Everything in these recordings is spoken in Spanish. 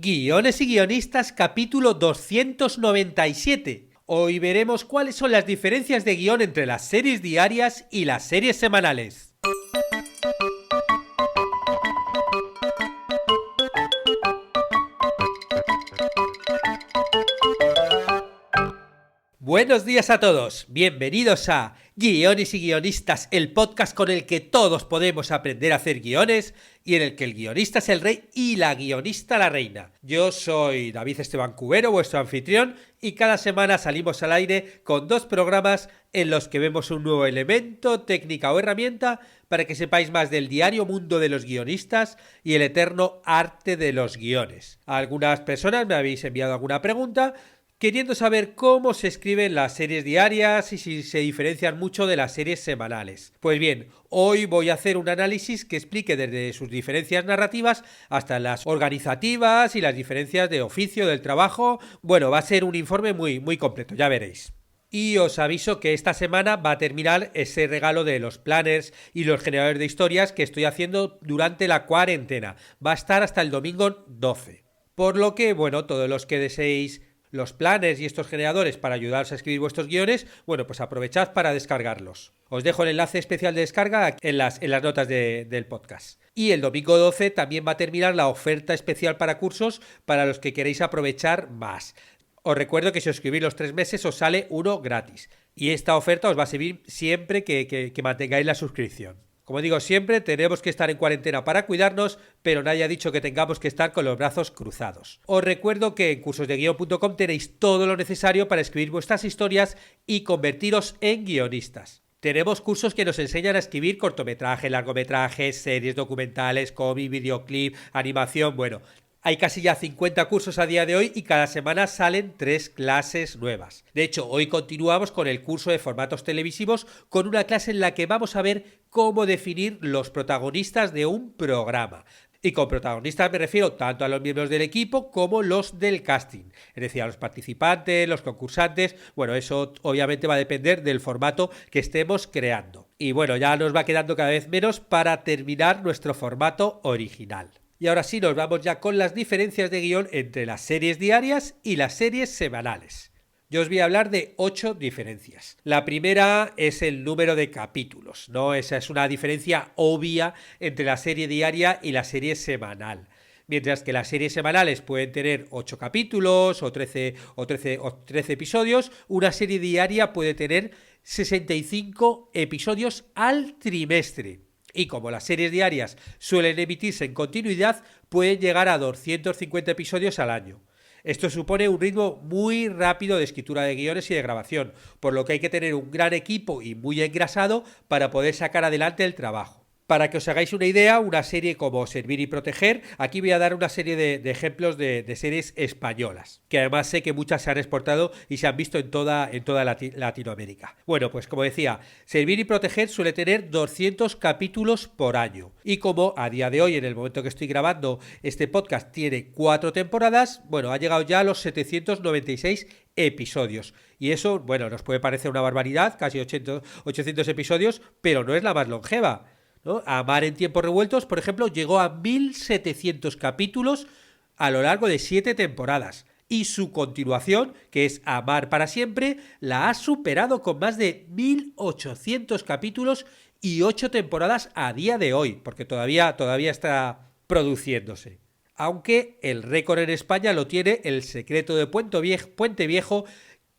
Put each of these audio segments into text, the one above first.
Guiones y guionistas capítulo 297. Hoy veremos cuáles son las diferencias de guión entre las series diarias y las series semanales. Buenos días a todos, bienvenidos a Guiones y Guionistas, el podcast con el que todos podemos aprender a hacer guiones y en el que el guionista es el rey y la guionista la reina. Yo soy David Esteban Cubero, vuestro anfitrión, y cada semana salimos al aire con 2 programas en los que vemos un nuevo elemento, técnica o herramienta para que sepáis más del diario mundo de los guionistas y el eterno arte de los guiones. A algunas personas me habéis enviado alguna pregunta queriendo saber cómo se escriben las series diarias y si se diferencian mucho de las series semanales. Pues bien, hoy voy a hacer un análisis que explique desde sus diferencias narrativas hasta las organizativas y las diferencias de oficio del trabajo. Bueno, va a ser un informe muy completo, ya veréis. Y os aviso que esta semana va a terminar ese regalo de los planners y los generadores de historias que estoy haciendo durante la cuarentena. Va a estar hasta el domingo 12. Por lo que, bueno, todos los que deseéis los planners y estos generadores para ayudaros a escribir vuestros guiones, bueno, pues aprovechad para descargarlos. Os dejo el enlace especial de descarga en las notas del podcast. Y el domingo 12 también va a terminar la oferta especial para cursos para los que queréis aprovechar más. Os recuerdo que si os suscribís los 3 meses os sale uno gratis. Y esta oferta os va a servir siempre que mantengáis la suscripción. Como digo siempre, tenemos que estar en cuarentena para cuidarnos, pero nadie ha dicho que tengamos que estar con los brazos cruzados. Os recuerdo que en cursosdeguion.com tenéis todo lo necesario para escribir vuestras historias y convertiros en guionistas. Tenemos cursos que nos enseñan a escribir cortometrajes, largometrajes, series documentales, cómic, videoclip, animación, bueno. Hay casi ya 50 cursos a día de hoy y cada semana salen 3 clases nuevas. De hecho, hoy continuamos con el curso de formatos televisivos con una clase en la que vamos a ver cómo definir los protagonistas de un programa. Y con protagonistas me refiero tanto a los miembros del equipo como los del casting. Es decir, a los participantes, los concursantes. Bueno, eso obviamente va a depender del formato que estemos creando. Y bueno, ya nos va quedando cada vez menos para terminar nuestro formato original. Y ahora sí, nos vamos ya con las diferencias de guión entre las series diarias y las series semanales. Yo os voy a hablar de 8 diferencias. La primera es el número de capítulos, ¿no? Esa es una diferencia obvia entre la serie diaria y la serie semanal. Mientras que las series semanales pueden tener 8 capítulos o 13 episodios, una serie diaria puede tener 65 episodios al trimestre. Y como las series diarias suelen emitirse en continuidad, pueden llegar a 250 episodios al año. Esto supone un ritmo muy rápido de escritura de guiones y de grabación, por lo que hay que tener un gran equipo y muy engrasado para poder sacar adelante el trabajo. Para que os hagáis una idea, una serie como Servir y Proteger, aquí voy a dar una serie de ejemplos de series españolas, que además sé que muchas se han exportado y se han visto en toda Latinoamérica. Bueno, pues como decía, Servir y Proteger suele tener 200 capítulos por año. Y como a día de hoy, en el momento que estoy grabando este podcast, tiene 4 temporadas, bueno, ha llegado ya a los 796 episodios. Y eso, bueno, nos puede parecer una barbaridad, casi 800 episodios, pero no es la más longeva, ¿no? Amar en tiempos revueltos, por ejemplo, llegó a 1700 capítulos a lo largo de 7 temporadas. Y su continuación, que es Amar para siempre, la ha superado con más de 1800 capítulos y 8 temporadas a día de hoy, porque todavía está produciéndose. Aunque el récord en España lo tiene El secreto de Puente Viejo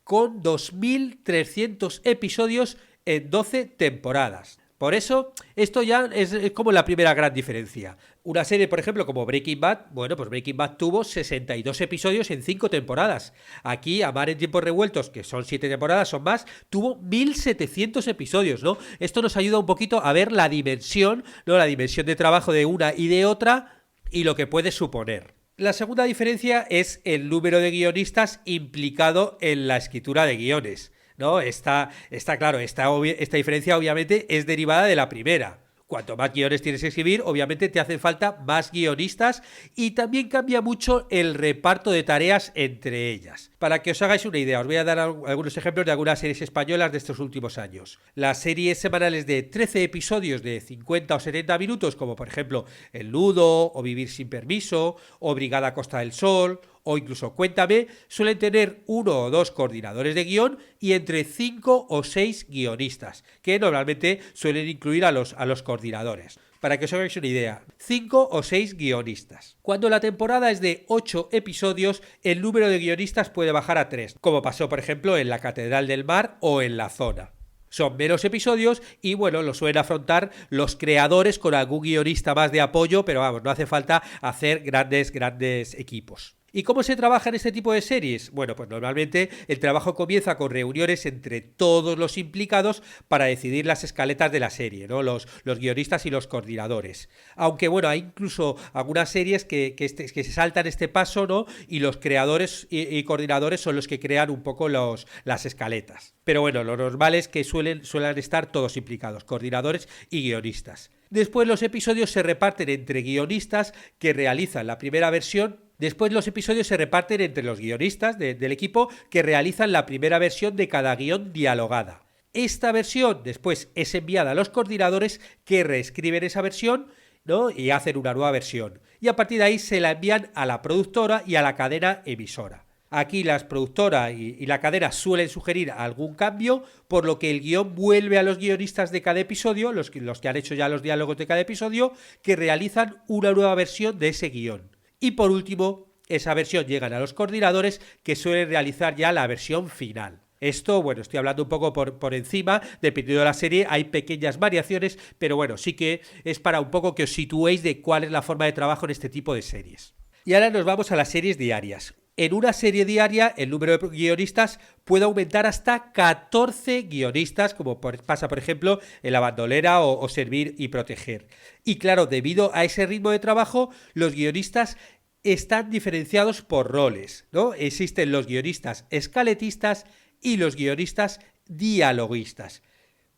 con 2300 episodios en 12 temporadas. Por eso, esto ya es como la primera gran diferencia. Una serie, por ejemplo, como Breaking Bad, bueno, pues Breaking Bad tuvo 62 episodios en 5 temporadas. Aquí, Amar en tiempos revueltos, que son 7 temporadas, son más, tuvo 1700 episodios, ¿no? Esto nos ayuda un poquito a ver la dimensión, ¿no? La dimensión de trabajo de una y de otra y lo que puede suponer. La segunda diferencia es el número de guionistas implicado en la escritura de guiones, ¿no? Está claro, esta diferencia obviamente es derivada de la primera. Cuanto más guiones tienes que escribir, obviamente te hacen falta más guionistas y también cambia mucho el reparto de tareas entre ellas. Para que os hagáis una idea, os voy a dar algunos ejemplos de algunas series españolas de estos últimos años. Las series semanales de 13 episodios de 50 o 70 minutos, como por ejemplo El Nudo, o Vivir sin permiso, o Brigada Costa del Sol, o incluso Cuéntame, suelen tener 1 o 2 coordinadores de guión y entre 5 o 6 guionistas, que normalmente suelen incluir a los coordinadores. Para que os hagáis una idea, 5 o 6 guionistas. Cuando la temporada es de 8 episodios, el número de guionistas puede bajar a 3, como pasó por ejemplo en La Catedral del Mar o en La Zona. Son menos episodios y bueno, lo suelen afrontar los creadores con algún guionista más de apoyo, pero vamos, no hace falta hacer grandes equipos. ¿Y cómo se trabaja en este tipo de series? Bueno, pues normalmente el trabajo comienza con reuniones entre todos los implicados para decidir las escaletas de la serie, ¿no? Los guionistas y los coordinadores. Aunque bueno, hay incluso algunas series que se saltan este paso, ¿no? Y los creadores y coordinadores son los que crean un poco las escaletas. Pero bueno, lo normal es que suelen estar todos implicados, coordinadores y guionistas. Después los episodios se reparten entre guionistas que realizan la primera versión. Después los episodios se reparten entre los guionistas del equipo que realizan la primera versión de cada guión dialogada. Esta versión después es enviada a los coordinadores que reescriben esa versión, ¿no? Y hacen una nueva versión. Y a partir de ahí se la envían a la productora y a la cadena emisora. Aquí las productoras y la cadena suelen sugerir algún cambio, por lo que el guión vuelve a los guionistas de cada episodio, los que han hecho ya los diálogos de cada episodio, que realizan una nueva versión de ese guión. Y por último, esa versión llega a los coordinadores que suelen realizar ya la versión final. Esto, bueno, estoy hablando un poco por encima, dependiendo de la serie, hay pequeñas variaciones, pero bueno, sí que es para un poco que os situéis de cuál es la forma de trabajo en este tipo de series. Y ahora nos vamos a las series diarias. En una serie diaria, el número de guionistas puede aumentar hasta 14 guionistas, como pasa, por ejemplo, en La Bandolera o Servir y Proteger. Y claro, debido a ese ritmo de trabajo, los guionistas están diferenciados por roles, ¿no? Existen los guionistas escaletistas y los guionistas dialoguistas.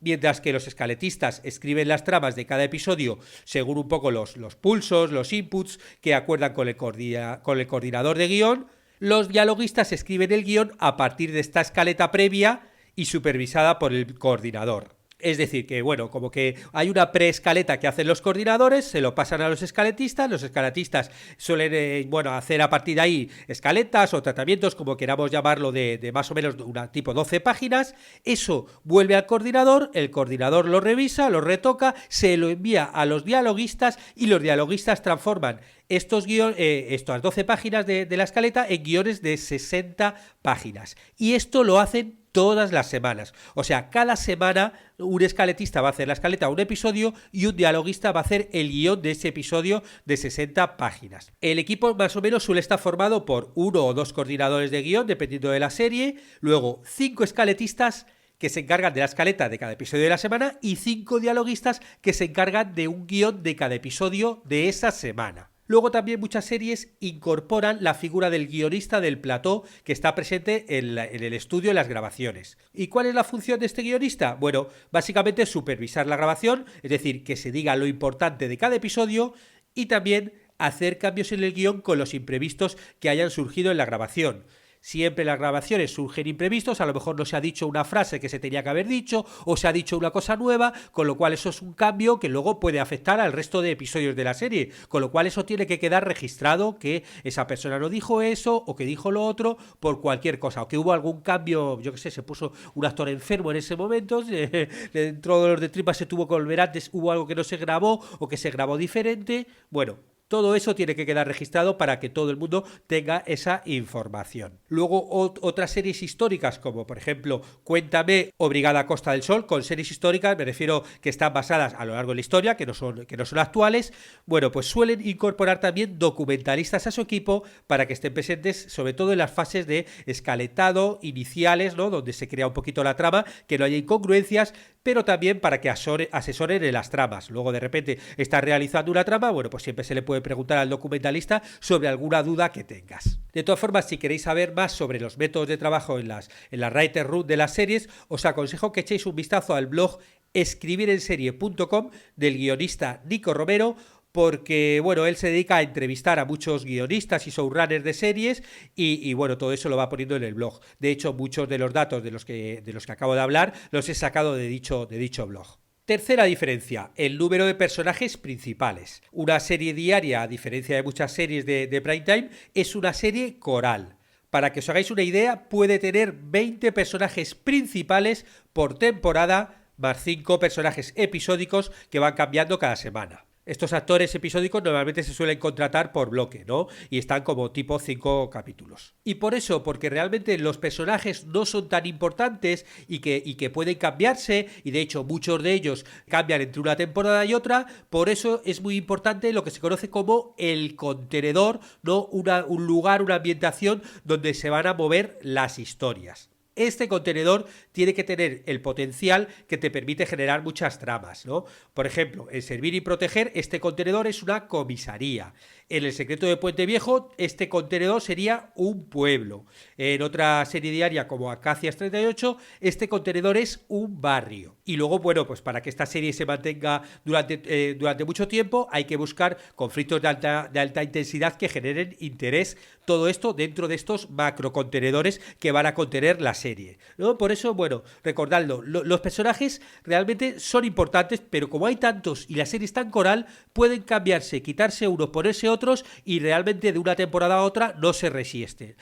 Mientras que los escaletistas escriben las tramas de cada episodio según un poco los pulsos, los inputs que acuerdan con el coordinador de guión, los dialoguistas escriben el guión a partir de esta escaleta previa y supervisada por el coordinador. Es decir, que bueno, como que hay una preescaleta que hacen los coordinadores, se lo pasan a los escaletistas suelen hacer a partir de ahí escaletas o tratamientos, como queramos llamarlo, de más o menos una tipo 12 páginas, eso vuelve al coordinador, el coordinador lo revisa, lo retoca, se lo envía a los dialoguistas y los dialoguistas transforman estas 12 páginas de la escaleta en guiones de 60 páginas. Y esto lo hacen todas las semanas. O sea, cada semana un escaletista va a hacer la escaleta a un episodio y un dialoguista va a hacer el guión de ese episodio de 60 páginas. El equipo más o menos suele estar formado por 1 o 2 coordinadores de guión, dependiendo de la serie, luego 5 escaletistas que se encargan de la escaleta de cada episodio de la semana y 5 dialoguistas que se encargan de un guión de cada episodio de esa semana. Luego también muchas series incorporan la figura del guionista del plató que está presente en el estudio, en las grabaciones. ¿Y cuál es la función de este guionista? Bueno, básicamente supervisar la grabación, es decir, que se diga lo importante de cada episodio y también hacer cambios en el guión con los imprevistos que hayan surgido en la grabación. Siempre en las grabaciones surgen imprevistos, a lo mejor no se ha dicho una frase que se tenía que haber dicho o se ha dicho una cosa nueva, con lo cual eso es un cambio que luego puede afectar al resto de episodios de la serie, con lo cual eso tiene que quedar registrado que esa persona no dijo eso o que dijo lo otro por cualquier cosa, o que hubo algún cambio, yo qué sé, se puso un actor enfermo en ese momento, le entró dolor de tripa, se tuvo que volver antes, hubo algo que no se grabó o que se grabó diferente, bueno. Todo eso tiene que quedar registrado para que todo el mundo tenga esa información. Luego otras series históricas como por ejemplo Cuéntame o Brigada Costa del Sol, con series históricas me refiero que están basadas a lo largo de la historia, que no son actuales, bueno, pues suelen incorporar también documentalistas a su equipo para que estén presentes sobre todo en las fases de escaletado iniciales, ¿no? Donde se crea un poquito la trama, que no haya incongruencias, pero también para que asesoren en las tramas. Luego de repente estás realizando una trama, bueno, pues siempre se le puede preguntar al documentalista sobre alguna duda que tengas. De todas formas, si queréis saber más sobre los métodos de trabajo en la writer room de las series, os aconsejo que echéis un vistazo al blog escribirenserie.com del guionista Nico Romero, porque, bueno, él se dedica a entrevistar a muchos guionistas y showrunners de series y bueno, todo eso lo va poniendo en el blog. De hecho, muchos de los datos de los que acabo de hablar los he sacado de dicho blog. Tercera diferencia, el número de personajes principales. Una serie diaria, a diferencia de muchas series de prime time, es una serie coral. Para que os hagáis una idea, puede tener 20 personajes principales por temporada, más 5 personajes episódicos que van cambiando cada semana. Estos actores episódicos normalmente se suelen contratar por bloque, ¿no? Y están como tipo 5 capítulos. Y por eso, porque realmente los personajes no son tan importantes y que pueden cambiarse, y de hecho muchos de ellos cambian entre una temporada y otra, por eso es muy importante lo que se conoce como el contenedor, ¿no? Un lugar, una ambientación donde se van a mover las historias. Este contenedor tiene que tener el potencial que te permite generar muchas tramas, ¿no? Por ejemplo, en Servir y Proteger, este contenedor es una comisaría. En El Secreto de Puente Viejo, este contenedor sería un pueblo. En otra serie diaria como Acacias 38, este contenedor es un barrio. Y luego, bueno, pues para que esta serie se mantenga durante mucho tiempo, hay que buscar conflictos de alta intensidad que generen interés. Todo esto dentro de estos macrocontenedores que van a contener la serie, ¿no? Por eso, bueno, recordadlo, los personajes realmente son importantes, pero como hay tantos y la serie es tan coral, pueden cambiarse, quitarse unos, ponerse otros y realmente de una temporada a otra no se resienten.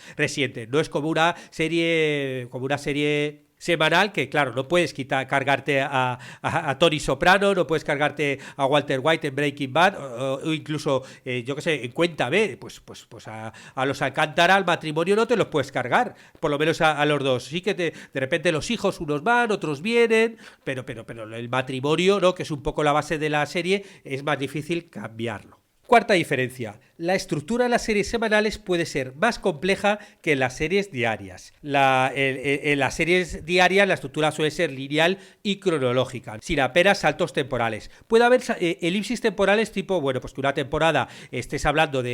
No es como una serie semanal que, claro, no puedes cargarte a Tony Soprano, no puedes cargarte a Walter White en Breaking Bad o incluso, yo qué sé, en Cuéntame, pues a los Alcántara, al matrimonio no te los puedes cargar, por lo menos a los dos. Sí que de repente los hijos, unos van, otros vienen, pero el matrimonio, ¿no?, que es un poco la base de la serie, es más difícil cambiarlo. Cuarta diferencia, la estructura de las series semanales puede ser más compleja que en las series diarias. En las series diarias la estructura suele ser lineal y cronológica, sin apenas saltos temporales. Puede haber elipsis temporales tipo, bueno, pues que una temporada estés hablando yo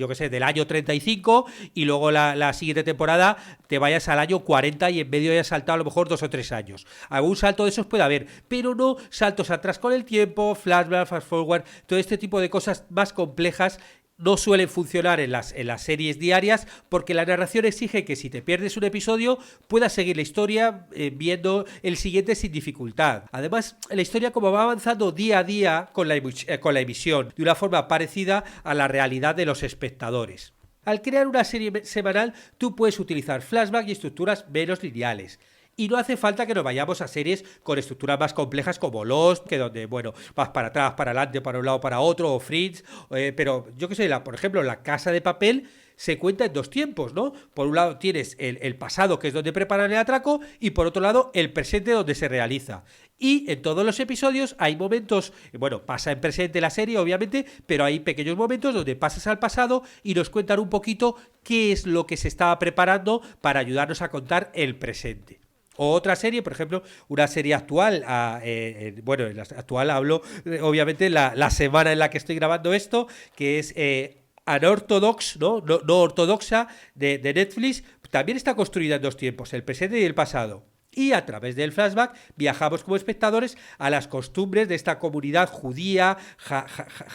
qué sé, del año 35 y luego la siguiente temporada te vayas al año 40 y en medio hayas saltado a lo mejor 2 o 3 años. Algún salto de esos puede haber, pero no saltos atrás con el tiempo, flashback, fast forward, todo este tipo de cosas más complejas no suelen funcionar en las series diarias porque la narración exige que si te pierdes un episodio puedas seguir la historia viendo el siguiente sin dificultad. Además, la historia como va avanzando día a día con la emisión de una forma parecida a la realidad de los espectadores. Al crear una serie semanal tú puedes utilizar flashback y estructuras menos lineales. Y no hace falta que nos vayamos a series con estructuras más complejas como Lost, que donde, bueno, vas para atrás, para adelante, para un lado, para otro, o Fringe, pero yo qué sé, por ejemplo, La Casa de Papel se cuenta en dos tiempos, ¿no? Por un lado tienes el pasado, que es donde preparan el atraco, y por otro lado el presente, donde se realiza. Y en todos los episodios hay momentos, bueno, pasa en presente la serie, obviamente, pero hay pequeños momentos donde pasas al pasado y nos cuentan un poquito qué es lo que se estaba preparando para ayudarnos a contar el presente. O otra serie, por ejemplo, una serie actual, bueno, en la actual hablo, obviamente, la semana en la que estoy grabando esto, que es Unorthodox, no ortodoxa, de Netflix, también está construida en dos tiempos, el presente y el pasado. Y a través del flashback viajamos como espectadores a las costumbres de esta comunidad judía,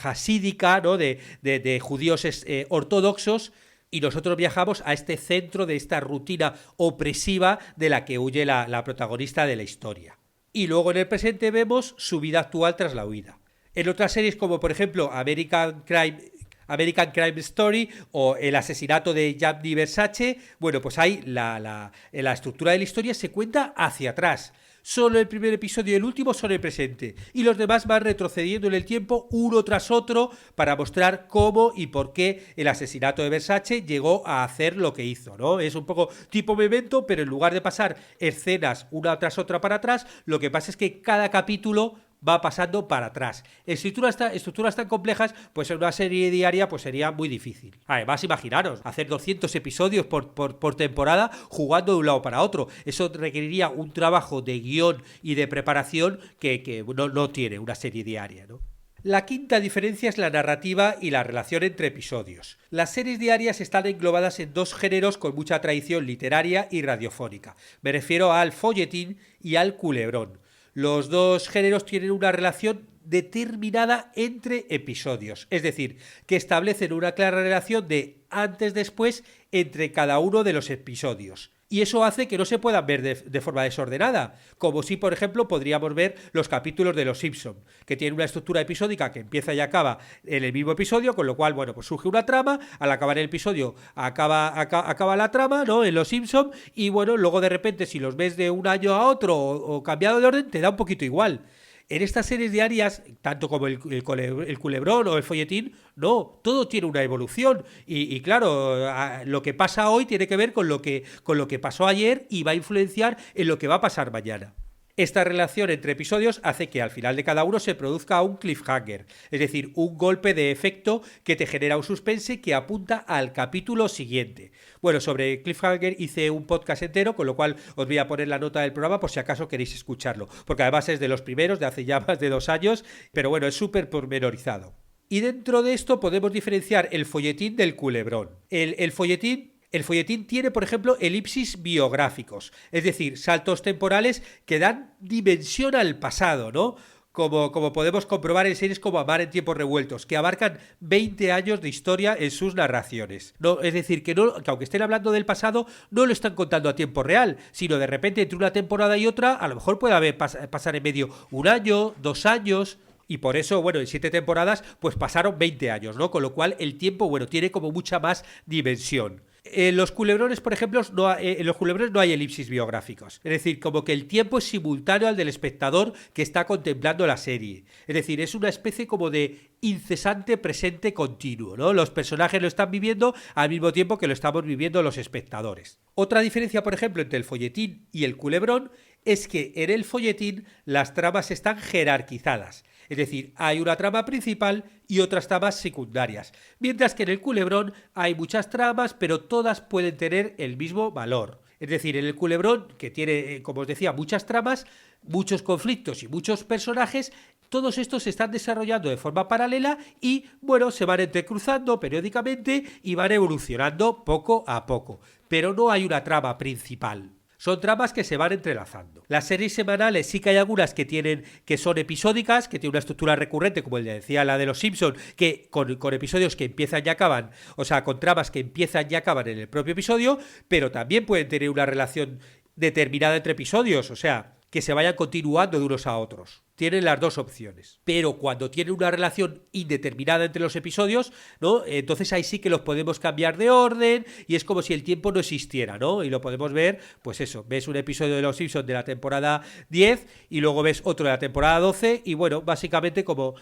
hasídica, ¿no?, de judíos ortodoxos, y nosotros viajamos a este centro de esta rutina opresiva de la que huye la protagonista de la historia. Y luego en el presente vemos su vida actual tras la huida. En otras series como por ejemplo American Crime Story o El asesinato de Gianni Versace, bueno, pues ahí la estructura de la historia se cuenta hacia atrás. Solo el primer episodio y el último son el presente, y los demás van retrocediendo en el tiempo uno tras otro para mostrar cómo y por qué el asesinato de Versace llegó a hacer lo que hizo, ¿no? Es un poco tipo Memento, pero en lugar de pasar escenas una tras otra para atrás, lo que pasa es que cada capítulo va pasando para atrás. Estructuras tan complejas, pues en una serie diaria pues sería muy difícil. Además, imaginaros, hacer 200 episodios por temporada jugando de un lado para otro. Eso requeriría un trabajo de guión y de preparación que no tiene una serie diaria, ¿no? La quinta diferencia es la narrativa y la relación entre episodios. Las series diarias están englobadas en dos géneros con mucha tradición literaria y radiofónica. Me refiero al folletín y al culebrón. Los dos géneros tienen una relación determinada entre episodios, es decir, que establecen una clara relación de antes-después entre cada uno de los episodios. Y eso hace que no se puedan ver de forma desordenada, como si, por ejemplo, podríamos ver los capítulos de Los Simpson, que tienen una estructura episódica que empieza y acaba en el mismo episodio, con lo cual, bueno, pues surge una trama, al acabar el episodio acaba la trama, ¿no?, en Los Simpson, y bueno, luego de repente si los ves de un año a otro o cambiado de orden, te da un poquito igual. En estas series diarias, tanto como el Culebrón o el Folletín, no, todo tiene una evolución. Y claro, lo que pasa hoy tiene que ver con lo que pasó ayer y va a influenciar en lo que va a pasar mañana. Esta relación entre episodios hace que al final de cada uno se produzca un cliffhanger, es decir, un golpe de efecto que te genera un suspense que apunta al capítulo siguiente. Bueno, sobre cliffhanger hice un podcast entero, con lo cual os voy a poner la nota del programa por si acaso queréis escucharlo, porque además es de los primeros, de hace ya más de 2 años, pero bueno, es súper pormenorizado. Y dentro de esto podemos diferenciar el folletín del culebrón. El folletín tiene, por ejemplo, elipsis biográficos, es decir, saltos temporales que dan dimensión al pasado, ¿no? Como podemos comprobar en series como Amar en tiempos revueltos, que abarcan 20 años de historia en sus narraciones. No, es decir, que aunque estén hablando del pasado, no lo están contando a tiempo real, sino de repente entre una temporada y otra, a lo mejor puede pasar en medio 1 año, 2 años... Y por eso, bueno, en 7 temporadas, pues pasaron 20 años, ¿no? Con lo cual el tiempo, bueno, tiene como mucha más dimensión. En los culebrones, por ejemplo, en los culebrones no hay elipsis biográficos. Es decir, como que el tiempo es simultáneo al del espectador que está contemplando la serie. Es decir, es una especie como de incesante presente continuo, ¿no? Los personajes lo están viviendo al mismo tiempo que lo estamos viviendo los espectadores. Otra diferencia, por ejemplo, entre el folletín y el culebrón es que en el folletín las tramas están jerarquizadas. Es decir, hay una trama principal y otras tramas secundarias, mientras que en el culebrón hay muchas tramas, pero todas pueden tener el mismo valor. Es decir, en el culebrón, que tiene, como os decía, muchas tramas, muchos conflictos y muchos personajes, todos estos se están desarrollando de forma paralela y, bueno, se van entrecruzando periódicamente y van evolucionando poco a poco. Pero no hay una trama principal. Son tramas que se van entrelazando. Las series semanales sí que hay algunas que son episódicas, que tienen una estructura recurrente, como decía la de Los Simpson, que con episodios que empiezan y acaban, o sea, con tramas que empiezan y acaban en el propio episodio, pero también pueden tener una relación determinada entre episodios, o sea, que se vayan continuando de unos a otros. Tienen las dos opciones. Pero cuando tienen una relación indeterminada entre los episodios, ¿no?, entonces ahí sí que los podemos cambiar de orden y es como si el tiempo no existiera, ¿no? Y lo podemos ver, pues eso, ves un episodio de Los Simpsons de la temporada 10 y luego ves otro de la temporada 12 y bueno, básicamente como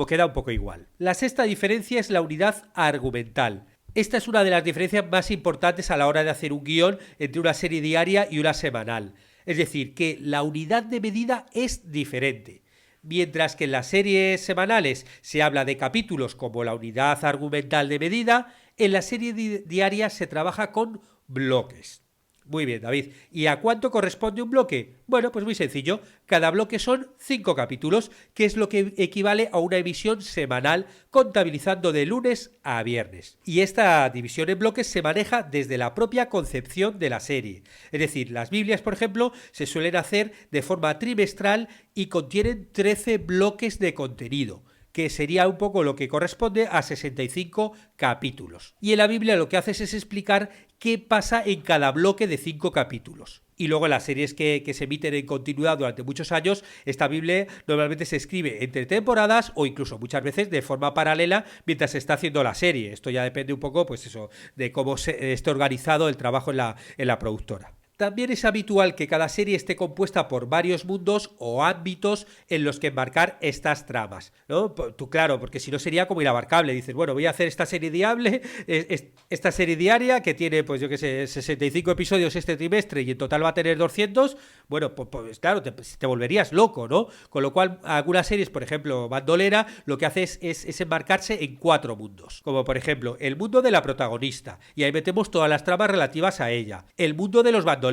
queda un poco igual. La sexta diferencia es la unidad argumental. Esta es una de las diferencias más importantes a la hora de hacer un guión entre una serie diaria y una semanal. Es decir, que la unidad de medida es diferente. Mientras que en las series semanales se habla de capítulos como la unidad argumental de medida, en la serie diaria se trabaja con bloques. Muy bien, David. ¿Y a cuánto corresponde un bloque? Bueno, pues muy sencillo. Cada bloque son 5 capítulos, que es lo que equivale a una emisión semanal, contabilizando de lunes a viernes. Y esta división en bloques se maneja desde la propia concepción de la serie. Es decir, las Biblias, por ejemplo, se suelen hacer de forma trimestral y contienen 13 bloques de contenido, que sería un poco lo que corresponde a 65 capítulos. Y en la Biblia lo que haces es explicar qué pasa en cada bloque de 5 capítulos. Y luego en las series que se emiten en continuidad durante muchos años, esta Biblia normalmente se escribe entre temporadas o incluso muchas veces de forma paralela mientras se está haciendo la serie. Esto ya depende un poco, pues eso, de cómo esté organizado el trabajo en la productora. También es habitual que cada serie esté compuesta por varios mundos o ámbitos en los que enmarcar estas tramas, ¿no? Tú, claro, porque si no sería como inabarcable. Dices, bueno, voy a hacer esta serie esta serie diaria que tiene, pues yo qué sé, 65 episodios este trimestre y en total va a tener 200. Bueno, pues claro, te volverías loco, ¿no? Con lo cual, algunas series, por ejemplo, Bandolera, lo que hace es enmarcarse en 4 mundos. Como por ejemplo, el mundo de la protagonista, y ahí metemos todas las tramas relativas a ella. El mundo de los bandoleros,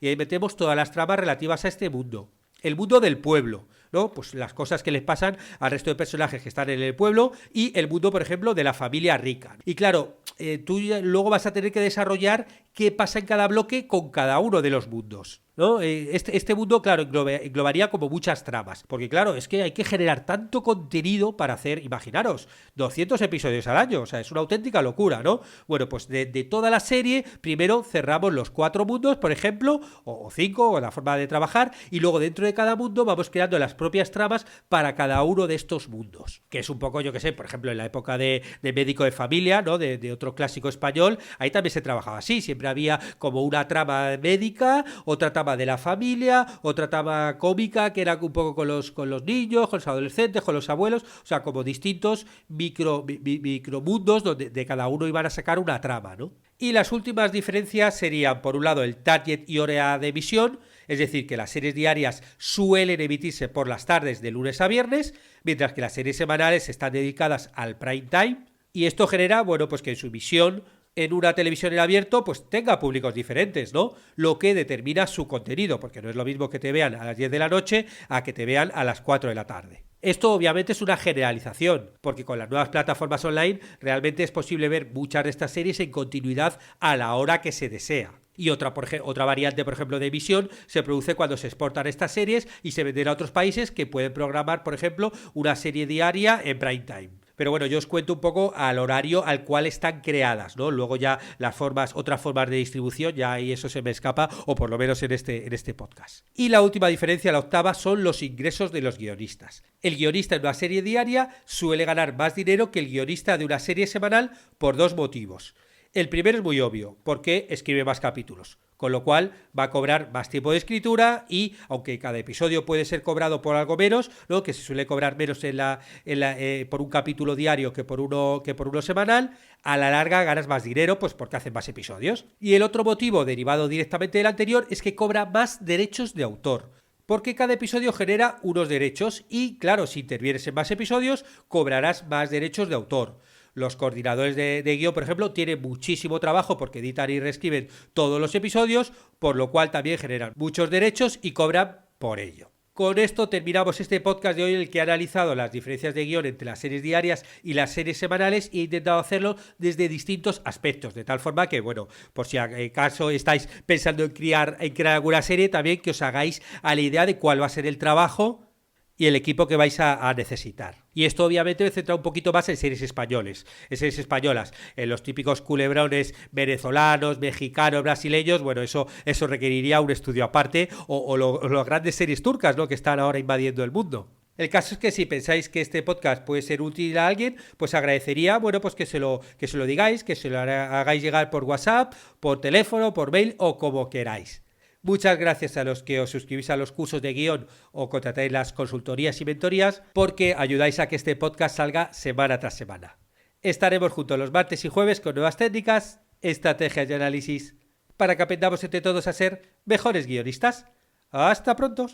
y ahí metemos todas las tramas relativas a este mundo. El mundo del pueblo, ¿no? Pues las cosas que les pasan al resto de personajes que están en el pueblo y el mundo, por ejemplo, de la familia rica. Y claro, tú luego vas a tener que desarrollar qué pasa en cada bloque con cada uno de los mundos, ¿no? Este mundo, claro, englobaría como muchas tramas, porque claro, es que hay que generar tanto contenido para hacer, imaginaros, 200 episodios al año, o sea, es una auténtica locura, ¿no? Bueno, pues de toda la serie, primero cerramos los 4 mundos, por ejemplo, o 5, o la forma de trabajar, y luego dentro de cada mundo vamos creando las propias tramas para cada uno de estos mundos, que es un poco, yo que sé, por ejemplo, en la época de Médico de Familia, ¿no? De otro clásico español, ahí también se trabajaba así, siempre había como una trama médica, otra trama de la familia, otra trama cómica que era un poco con los niños, con los adolescentes, con los abuelos, o sea, como distintos micromundos donde de cada uno iban a sacar una trama, ¿no? Y las últimas diferencias serían, por un lado, el target y hora de emisión, es decir, que las series diarias suelen emitirse por las tardes de lunes a viernes, mientras que las series semanales están dedicadas al prime time, y esto genera, bueno, pues que en su emisión en una televisión en abierto, pues tenga públicos diferentes, ¿no? Lo que determina su contenido, porque no es lo mismo que te vean a las 10 de la noche a que te vean a las 4 de la tarde. Esto obviamente es una generalización, porque con las nuevas plataformas online realmente es posible ver muchas de estas series en continuidad a la hora que se desea. Y otra variante, por ejemplo, de emisión se produce cuando se exportan estas series y se venden a otros países que pueden programar, por ejemplo, una serie diaria en prime time. Pero bueno, yo os cuento un poco al horario al cual están creadas, ¿no? Luego ya otras formas de distribución, ya ahí eso se me escapa, o por lo menos en este podcast. Y la última diferencia, la octava, son los ingresos de los guionistas. El guionista en una serie diaria suele ganar más dinero que el guionista de una serie semanal por 2 motivos. El primero es muy obvio, porque escribe más capítulos, con lo cual va a cobrar más tiempo de escritura y, aunque cada episodio puede ser cobrado por algo menos, ¿no? Que se suele cobrar menos por un capítulo diario que por uno semanal, a la larga ganas más dinero, pues porque hacen más episodios. Y el otro motivo, derivado directamente del anterior, es que cobra más derechos de autor, porque cada episodio genera unos derechos y, claro, si intervienes en más episodios, cobrarás más derechos de autor. Los coordinadores de guión, por ejemplo, tienen muchísimo trabajo porque editan y reescriben todos los episodios, por lo cual también generan muchos derechos y cobran por ello. Con esto terminamos este podcast de hoy en el que he analizado las diferencias de guión entre las series diarias y las series semanales y he intentado hacerlo desde distintos aspectos, de tal forma que, bueno, por si acaso estáis pensando en crear alguna serie, también que os hagáis a la idea de cuál va a ser el trabajo y el equipo que vais a necesitar. Y esto obviamente me centra un poquito más en series españolas, en los típicos culebrones venezolanos, mexicanos, brasileños. Bueno, eso requeriría un estudio aparte, o las grandes series turcas, ¿no? Que están ahora invadiendo el mundo. El caso es que si pensáis que este podcast puede ser útil a alguien, pues agradecería, bueno, pues que se lo digáis, que se lo hagáis llegar por WhatsApp, por teléfono, por mail o como queráis. Muchas gracias a los que os suscribís a los cursos de guión o contratáis las consultorías y mentorías, porque ayudáis a que este podcast salga semana tras semana. Estaremos juntos los martes y jueves con nuevas técnicas, estrategias y análisis para que aprendamos entre todos a ser mejores guionistas. ¡Hasta pronto!